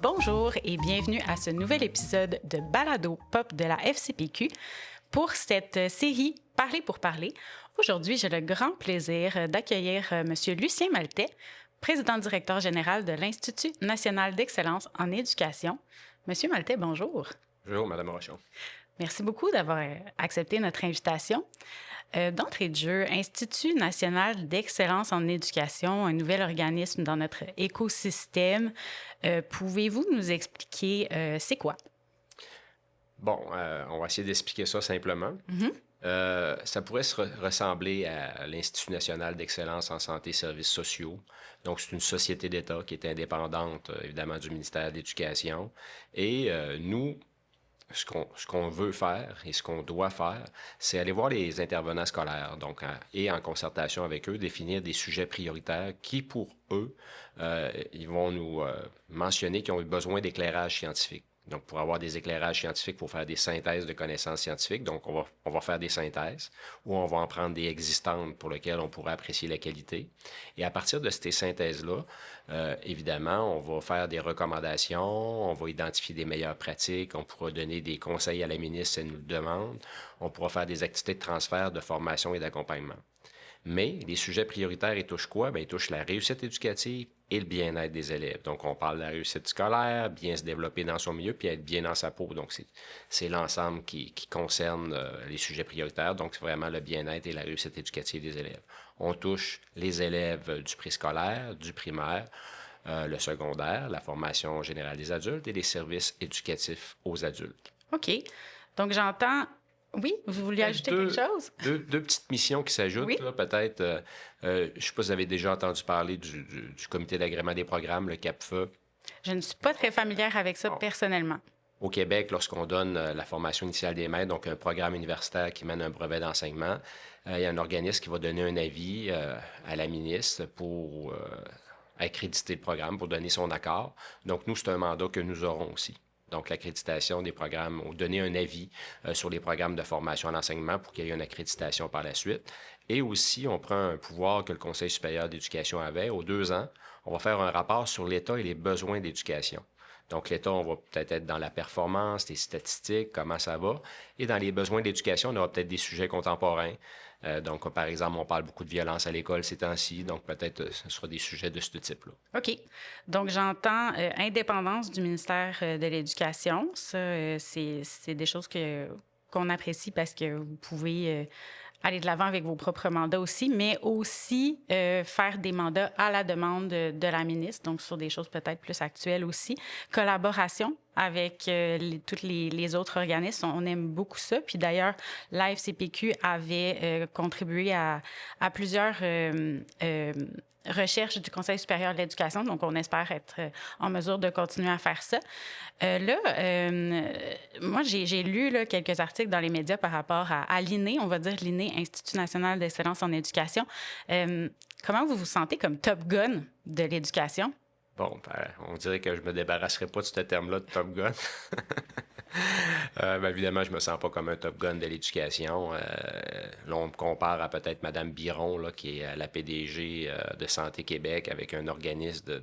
Bonjour et bienvenue à ce nouvel épisode de Balado Pop de la FCPQ pour cette série Parler pour parler. Aujourd'hui, j'ai le grand plaisir d'accueillir M. Lucien Maltais, président-directeur général de l'Institut national d'excellence en éducation. Monsieur Maltais, bonjour. Bonjour, Mme Rochon. Merci beaucoup d'avoir accepté notre invitation. D'entrée de jeu, Institut national d'excellence en éducation, un nouvel organisme dans notre écosystème. Pouvez-vous nous expliquer c'est quoi? Bon, on va essayer d'expliquer ça simplement. Ça pourrait ressembler à l'Institut national d'excellence en santé et services sociaux. Donc, c'est une société d'État qui est indépendante, évidemment, du ministère de l'Éducation. Et nous, ce qu'on veut faire et ce qu'on doit faire, c'est aller voir les intervenants scolaires, donc, et en concertation avec eux, définir des sujets prioritaires qui, pour eux, ils vont nous mentionner qu'ils ont eu besoin d'éclairage scientifique. Donc, pour avoir des éclairages scientifiques, il faut faire des synthèses de connaissances scientifiques. Donc, on va faire des synthèses ou on va en prendre des existantes pour lesquelles on pourrait apprécier la qualité. Et à partir de ces synthèses-là, évidemment, on va faire des recommandations, on va identifier des meilleures pratiques, on pourra donner des conseils à la ministre si elle nous le demande, on pourra faire des activités de transfert, de formation et d'accompagnement. Mais les sujets prioritaires, ils touchent quoi? Bien, ils touchent la réussite éducative et le bien-être des élèves. Donc, on parle de la réussite scolaire, bien se développer dans son milieu, puis être bien dans sa peau. Donc, c'est l'ensemble qui concerne les sujets prioritaires. Donc, c'est vraiment le bien-être et la réussite éducative des élèves. On touche les élèves du préscolaire, du primaire, le secondaire, la formation générale des adultes et les services éducatifs aux adultes. OK. Donc, j'entends... Oui, vous vouliez ajouter quelque chose? Deux petites missions qui s'ajoutent, oui? Là, peut-être. Je ne sais pas si vous avez déjà entendu parler du comité d'agrément des programmes, le CAPFA. Je ne suis pas très familière avec ça personnellement. Au Québec, lorsqu'on donne la formation initiale des maîtres, donc un programme universitaire qui mène un brevet d'enseignement, il y a un organisme qui va donner un avis à la ministre pour accréditer le programme, pour donner son accord. Donc, nous, c'est un mandat que nous aurons aussi. Donc, l'accréditation des programmes, ou donner un avis sur les programmes de formation en enseignement pour qu'il y ait une accréditation par la suite. Et aussi, on prend un pouvoir que le Conseil supérieur d'éducation avait. Aux 2 ans, on va faire un rapport sur l'état et les besoins d'éducation. Donc, l'état, on va peut-être être dans la performance, les statistiques, comment ça va. Et dans les besoins d'éducation, on aura peut-être des sujets contemporains. Donc, par exemple, on parle beaucoup de violence à l'école ces temps-ci. Donc, peut-être ce sera des sujets de ce type-là. OK. Donc, j'entends indépendance du ministère de l'Éducation. Ça, c'est des choses qu'on apprécie parce que vous pouvez aller de l'avant avec vos propres mandats aussi, mais aussi faire des mandats à la demande de la ministre, donc sur des choses peut-être plus actuelles aussi. Collaboration avec tous les autres organismes. On aime beaucoup ça. Puis d'ailleurs, la FCPQ avait contribué à plusieurs recherches du Conseil supérieur de l'éducation. Donc, on espère être en mesure de continuer à faire ça. Moi, j'ai lu quelques articles dans les médias par rapport à l'INE, on va dire l'INE, Institut national d'excellence en éducation. Comment vous vous sentez comme Top Gun de l'éducation? Bon, ben, on dirait que je me débarrasserai pas de ce terme-là de Top Gun. Ben, évidemment, je me sens pas comme un Top Gun de l'éducation. Là, on me compare à peut-être Mme Biron, là, qui est la PDG de Santé Québec, avec un organisme de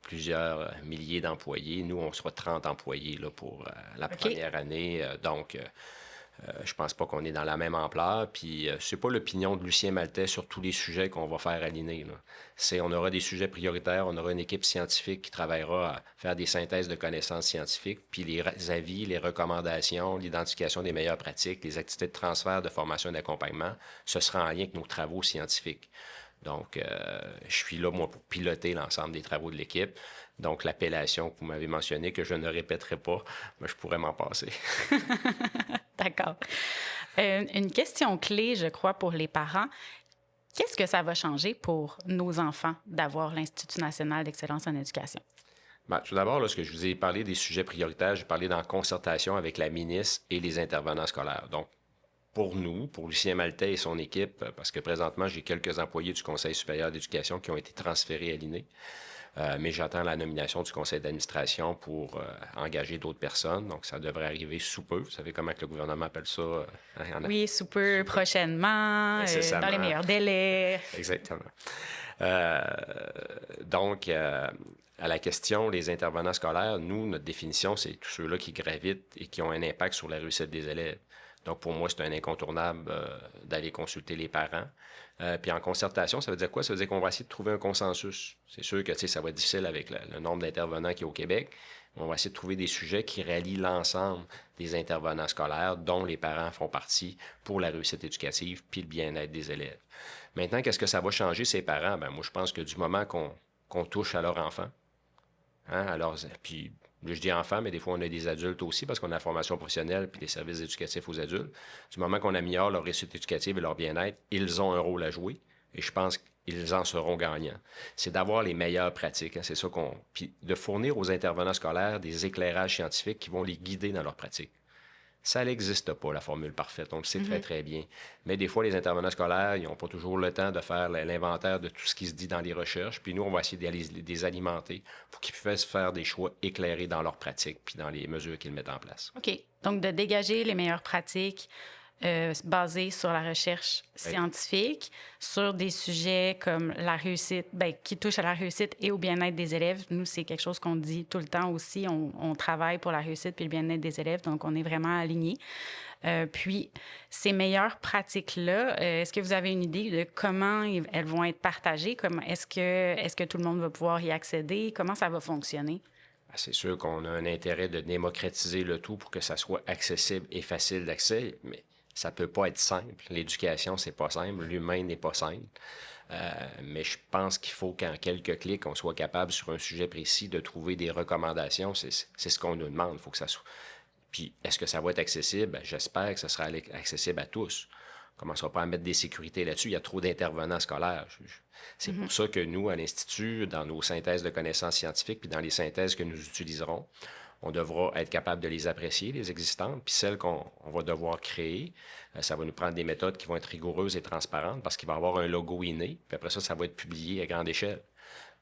plusieurs milliers d'employés. Nous, on sera 30 employés là, pour la première année. Donc, je pense pas qu'on est dans la même ampleur. Puis, c'est pas l'opinion de Lucien Maltais sur tous les sujets qu'on va faire à l'INE. On aura des sujets prioritaires, on aura une équipe scientifique qui travaillera à faire des synthèses de connaissances scientifiques, puis les avis, les recommandations, l'identification des meilleures pratiques, les activités de transfert, de formation et d'accompagnement, ce sera en lien avec nos travaux scientifiques. Donc, je suis là, moi, pour piloter l'ensemble des travaux de l'équipe. Donc, l'appellation que vous m'avez mentionnée, que je ne répéterai pas, ben, je pourrais m'en passer. D'accord. Une question clé, je crois, pour les parents. Qu'est-ce que ça va changer pour nos enfants d'avoir l'Institut national d'excellence en éducation? Bien, tout d'abord, lorsque je vous ai parlé des sujets prioritaires, j'ai parlé dans concertation avec la ministre et les intervenants scolaires. Donc, pour nous, pour Lucien Maltais et son équipe, parce que présentement, j'ai quelques employés du Conseil supérieur d'éducation qui ont été transférés à l'INE. Mais j'attends la nomination du conseil d'administration pour engager d'autres personnes. Donc, ça devrait arriver sous peu. Vous savez comment que le gouvernement appelle ça? Oui, sous peu, prochainement, dans les meilleurs délais. Exactement. Donc, à la question des intervenants scolaires, nous, notre définition, c'est tous ceux-là qui gravitent et qui ont un impact sur la réussite des élèves. Donc, pour moi, c'est un incontournable d'aller consulter les parents. Puis en concertation, ça veut dire quoi? Ça veut dire qu'on va essayer de trouver un consensus. C'est sûr que ça va être difficile avec le nombre d'intervenants qui est au Québec. On va essayer de trouver des sujets qui rallient l'ensemble des intervenants scolaires dont les parents font partie pour la réussite éducative puis le bien-être des élèves. Maintenant, qu'est-ce que ça va changer ces parents? Moi, je pense que du moment qu'on touche à leur enfant, puis je dis enfants, mais des fois, on a des adultes aussi parce qu'on a la formation professionnelle puis des services éducatifs aux adultes. Du moment qu'on améliore leur réussite éducative et leur bien-être, ils ont un rôle à jouer et je pense qu'ils en seront gagnants. C'est d'avoir les meilleures pratiques. C'est ça puis de fournir aux intervenants scolaires des éclairages scientifiques qui vont les guider dans leur pratique. Ça n'existe pas, la formule parfaite. On le sait très, très bien. Mais des fois, les intervenants scolaires, ils n'ont pas toujours le temps de faire l'inventaire de tout ce qui se dit dans les recherches. Puis nous, on va essayer de les alimenter pour qu'ils puissent faire des choix éclairés dans leur pratique puis dans les mesures qu'ils mettent en place. OK. Donc, de dégager les meilleures pratiques basées sur la recherche scientifique, sur des sujets comme la réussite, qui touchent à la réussite et au bien-être des élèves. Nous, c'est quelque chose qu'on dit tout le temps aussi. On travaille pour la réussite puis le bien-être des élèves, donc on est vraiment alignés. Puis, ces meilleures pratiques-là, est-ce que vous avez une idée de comment elles vont être partagées? Est-ce que tout le monde va pouvoir y accéder? Comment ça va fonctionner? C'est sûr qu'on a un intérêt de démocratiser le tout pour que ça soit accessible et facile d'accès, mais ça peut pas être simple. L'éducation, c'est pas simple. L'humain n'est pas simple. Mais je pense qu'il faut qu'en quelques clics, on soit capable, sur un sujet précis, de trouver des recommandations. C'est ce qu'on nous demande. Il faut que ça soit... Puis, est-ce que ça va être accessible? J'espère que ça sera accessible à tous. On ne commencera pas à mettre des sécurités là-dessus. Il y a trop d'intervenants scolaires. C'est pour ça que nous, à l'Institut, dans nos synthèses de connaissances scientifiques, puis dans les synthèses que nous utiliserons, on devra être capable de les apprécier, les existantes, puis celles qu'on va devoir créer. Ça va nous prendre des méthodes qui vont être rigoureuses et transparentes parce qu'il va y avoir un logo inné, puis après ça va être publié à grande échelle.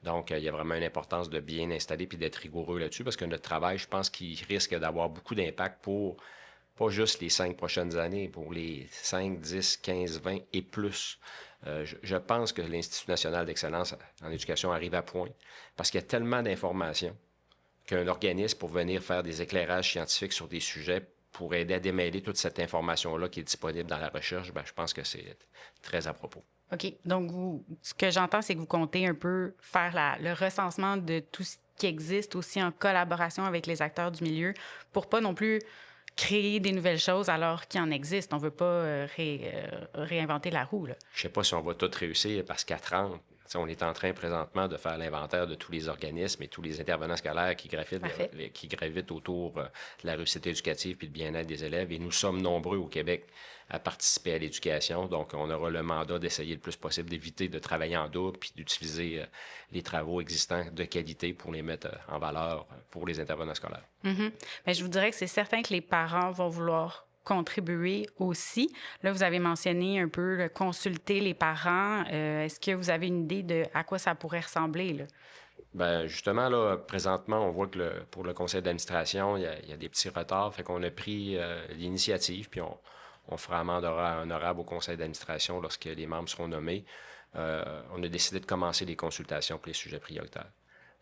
Donc, il y a vraiment une importance de bien installer puis d'être rigoureux là-dessus parce que notre travail, je pense qu'il risque d'avoir beaucoup d'impact pour pas juste les 5 prochaines années, pour les 5, 10, 15, 20 et plus. Je pense que l'Institut national d'excellence en éducation arrive à point parce qu'il y a tellement d'informations qu'un organisme pour venir faire des éclairages scientifiques sur des sujets pour aider à démêler toute cette information-là qui est disponible dans la recherche, je pense que c'est très à propos. OK. Donc, ce que j'entends, c'est que vous comptez un peu faire le recensement de tout ce qui existe aussi en collaboration avec les acteurs du milieu pour pas non plus créer des nouvelles choses alors qu'il en existe. On veut pas réinventer la roue, là. Je sais pas si on va tout réussir parce qu'à 30, on est en train présentement de faire l'inventaire de tous les organismes et tous les intervenants scolaires qui gravitent autour de la réussite éducative et le bien-être des élèves. Et nous sommes nombreux au Québec à participer à l'éducation. Donc, on aura le mandat d'essayer le plus possible d'éviter de travailler en double puis d'utiliser les travaux existants de qualité pour les mettre en valeur pour les intervenants scolaires. Bien, je vous dirais que c'est certain que les parents vont vouloir contribuer aussi. Là, vous avez mentionné un peu consulter les parents. Est-ce que vous avez une idée de à quoi ça pourrait ressembler, là? Bien, justement, là, présentement, on voit que pour le conseil d'administration, il y a des petits retards. Fait qu'on a pris l'initiative, puis on fera amende honorable au conseil d'administration lorsque les membres seront nommés. On a décidé de commencer les consultations pour les sujets prioritaires.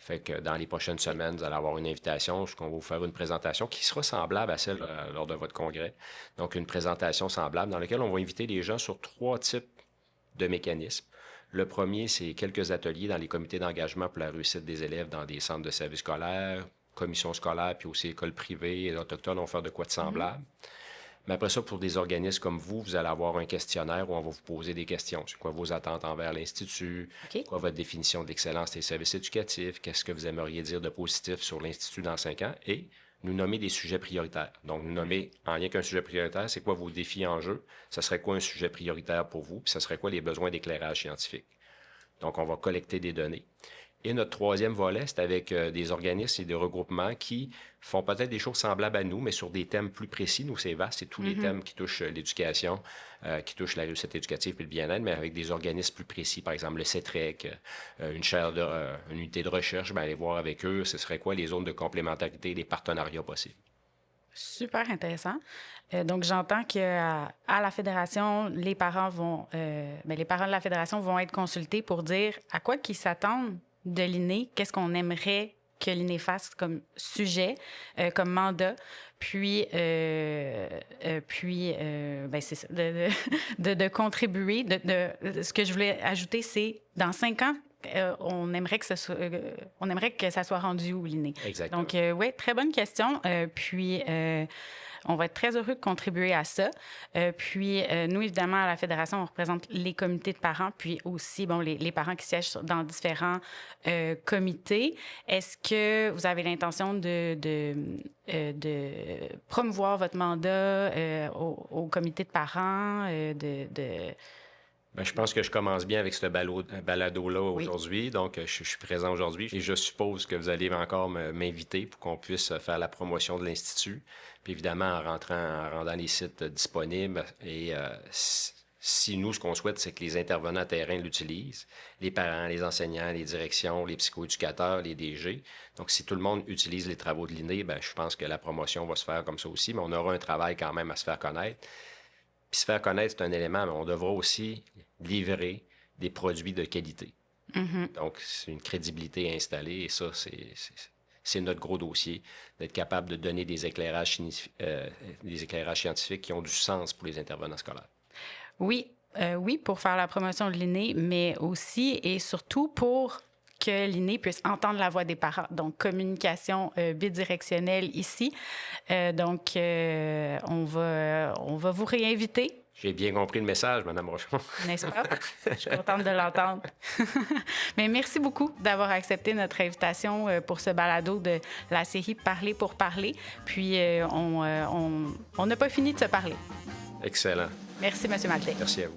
Fait que dans les prochaines semaines, vous allez avoir une invitation, on va vous faire une présentation qui sera semblable à celle lors de votre congrès. Donc, une présentation semblable dans laquelle on va inviter les gens sur 3 types de mécanismes. Le premier, c'est quelques ateliers dans les comités d'engagement pour la réussite des élèves dans des centres de services scolaires, commissions scolaires, puis aussi écoles privées et autochtones vont faire de quoi de semblable. Mais après ça, pour des organismes comme vous allez avoir un questionnaire où on va vous poser des questions. C'est quoi vos attentes envers l'Institut? OK. Quoi votre définition de l'excellence des services éducatifs? Qu'est-ce que vous aimeriez dire de positif sur l'Institut dans 5 ans? Et nous nommer des sujets prioritaires. Donc, nous nommer en lien qu'un sujet prioritaire, c'est quoi vos défis en jeu? Ça serait quoi un sujet prioritaire pour vous? Puis ça serait quoi les besoins d'éclairage scientifique? Donc, on va collecter des données. Et notre troisième volet, c'est avec des organismes et des regroupements qui font peut-être des choses semblables à nous, mais sur des thèmes plus précis. Nous, c'est vaste, c'est tous les thèmes qui touchent l'éducation, qui touchent la réussite éducative et le bien-être, mais avec des organismes plus précis. Par exemple, le CETREC, une unité de recherche, bien, aller voir avec eux, ce serait quoi les zones de complémentarité, les partenariats possibles. Super intéressant. Donc, j'entends qu'à à la fédération, les parents les parents de la fédération vont être consultés pour dire à quoi qu'ils s'attendent de l'INE, qu'est-ce qu'on aimerait que l'INE fasse comme sujet, comme mandat, puis c'est ça, de contribuer. Ce que je voulais ajouter, c'est dans 5 ans, on aimerait que ça soit rendu où, l'INE? Exactement. Donc, oui, très bonne question. On va être très heureux de contribuer à ça. Nous, évidemment, à la Fédération, on représente les comités de parents, puis aussi, les parents qui siègent dans différents comités. Est-ce que vous avez l'intention de promouvoir votre mandat au comité de parents, Bien, je pense que je commence bien avec ce balado-là aujourd'hui. Oui. Donc, je suis présent aujourd'hui et je suppose que vous allez encore m'inviter pour qu'on puisse faire la promotion de l'Institut. Puis évidemment, en rendant les sites disponibles. Et si nous, ce qu'on souhaite, c'est que les intervenants terrain l'utilisent, les parents, les enseignants, les directions, les psychoéducateurs, les DG. Donc, si tout le monde utilise les travaux de l'INE, bien, je pense que la promotion va se faire comme ça aussi, mais on aura un travail quand même à se faire connaître. Puis se faire connaître, c'est un élément, mais on devra aussi livrer des produits de qualité. Mm-hmm. Donc, c'est une crédibilité installée et ça, c'est notre gros dossier, d'être capable de donner des éclairages scientifiques qui ont du sens pour les intervenants scolaires. Oui, pour faire la promotion de l'INE, mais aussi et surtout pour que l'INE puisse entendre la voix des parents. Donc, communication bidirectionnelle ici. On va vous réinviter. J'ai bien compris le message, Mme Rochon. N'est-ce pas? Je suis contente de l'entendre. Mais merci beaucoup d'avoir accepté notre invitation pour ce balado de la série Parler pour parler. Puis, on n'a pas fini de se parler. Excellent. Merci, M. Maltais. Merci à vous.